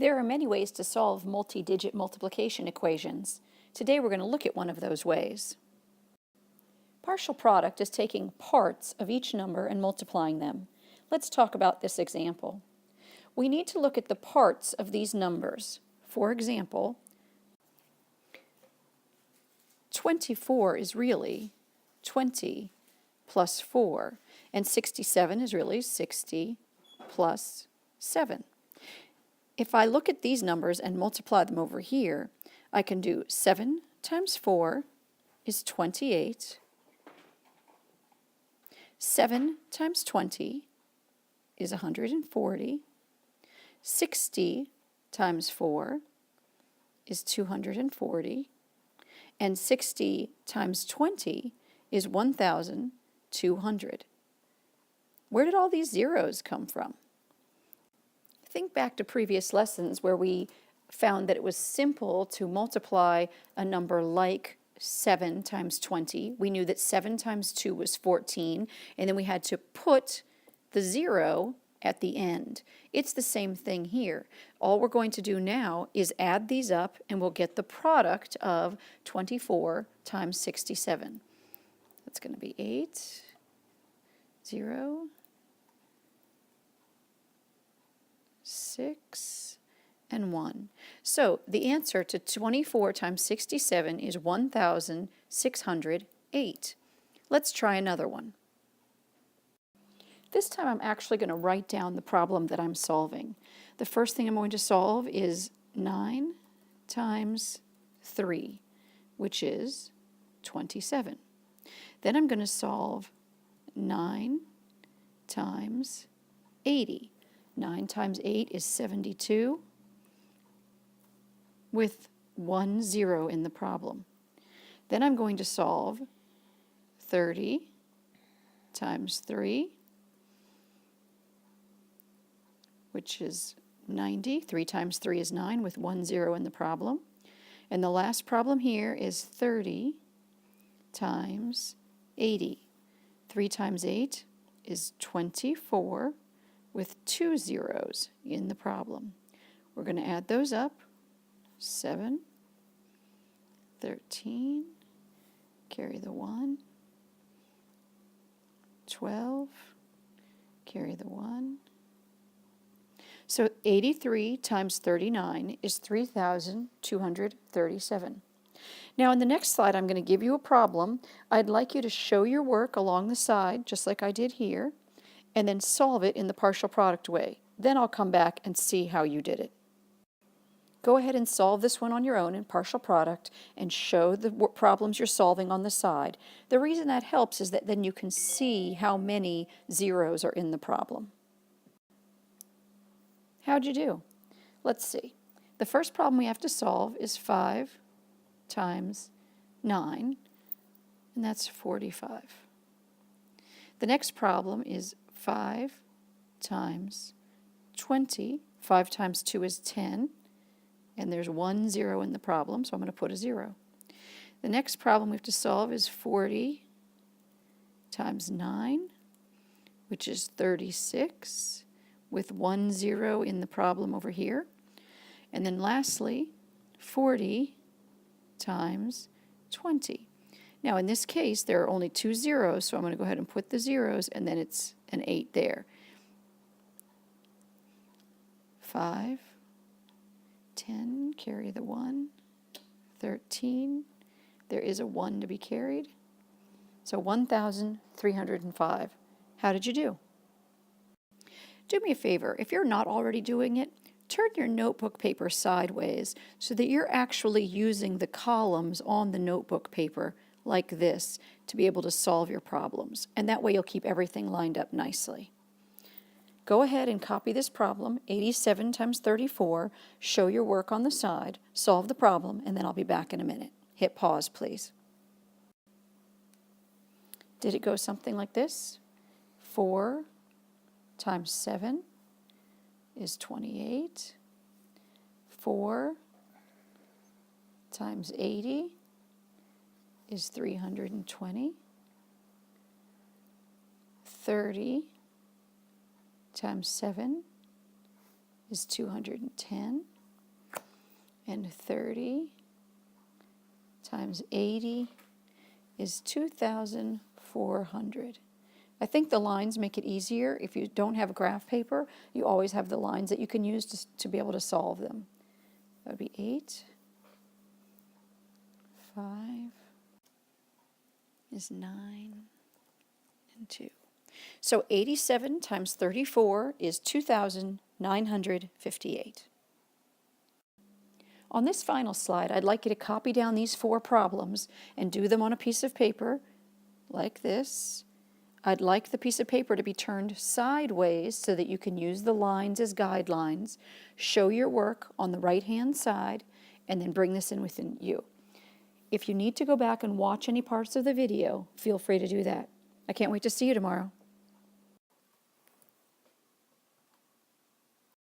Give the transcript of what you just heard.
There are many ways to solve multi-digit multiplication equations. Today we're going to look at one of those ways. Partial product is taking parts of each number and multiplying them. Let's talk about this example. We need to look at the parts of these numbers. For example, 24 is really 20 plus 4, and 67 is really 60 plus 7. If I look at these numbers and multiply them over here, I can do 7 times 4 is 28. 7 times 20 is 140. 60 times 4 is 240. And 60 times 20 is 1,200. Where did all these zeros come from? Think back to previous lessons where we found that it was simple to multiply a number like 7 times 20. We knew that 7 times 2 was 14, and then we had to put the 0 at the end. It's the same thing here. All we're going to do now is add these up, and we'll get the product of 24 times 67. That's going to be 8, 0, 6, and 1. So the answer to 24 times 67 is 1,608. Let's try another one. This time I'm actually going to write down the problem that I'm solving. The first thing I'm going to solve is 9 times 3, which is 27. Then I'm going to solve 9 times 80. 9 times 8 is 72, with 1 0 in the problem. Then I'm going to solve 30 times 3, which is 90. 3 times 3 is 9, with 1 0 in the problem. And the last problem here is 30 times 80. 3 times 8 is 24, with 2 zeros in the problem. We're going to add those up. 7, 13, carry the 1, 12, carry the 1. So 83 times 39 is 3,237. Now in the next slide I'm going to give you a problem. I'd like you to show your work along the side, just like I did here, and then solve it in the partial product way. Then I'll come back and see how you did it. Go ahead and solve this one on your own in partial product and show the problems you're solving on the side. The reason that helps is that then you can see how many zeros are in the problem. How'd you do? Let's see. The first problem we have to solve is 5 times 9, and that's 45. The next problem is 5 times 20. 5 times 2 is 10. And there's 1 0 in the problem, so I'm going to put a 0. The next problem we have to solve is 40 times 9, which is 36, with 1 0 in the problem over here. And then lastly, 40 times 20. Now in this case, there are only 2 zeros, so I'm going to go ahead and put the zeros, and then it's an 8 there. 5, 10, carry the 1, 13, there is a 1 to be carried, so 1,305. How did you do? Do me a favor, if you're not already doing it, turn your notebook paper sideways so that you're actually using the columns on the notebook paper like this to be able to solve your problems, and that way you'll keep everything lined up nicely. Go ahead and copy this problem, 87 times 34, show your work on the side, solve the problem, and then I'll be back in a minute. Hit pause, please. Did it go something like this? 4 times 7 is 28. 4 times 80 is 320. 30 times 7 is 210. And 30 times 80 is 2,400. I think the lines make it easier. If you don't have a graph paper, you always have the lines that you can use to be able to solve them. That would be 8, 5 is 9, and 2. So 87 times 34 is 2,958. On this final slide, I'd like you to copy down these 4 problems and do them on a piece of paper like this. I'd like the piece of paper to be turned sideways so that you can use the lines as guidelines. Show your work on the right-hand side, and then bring this in within you. If you need to go back and watch any parts of the video, feel free to do that. I can't wait to see you tomorrow.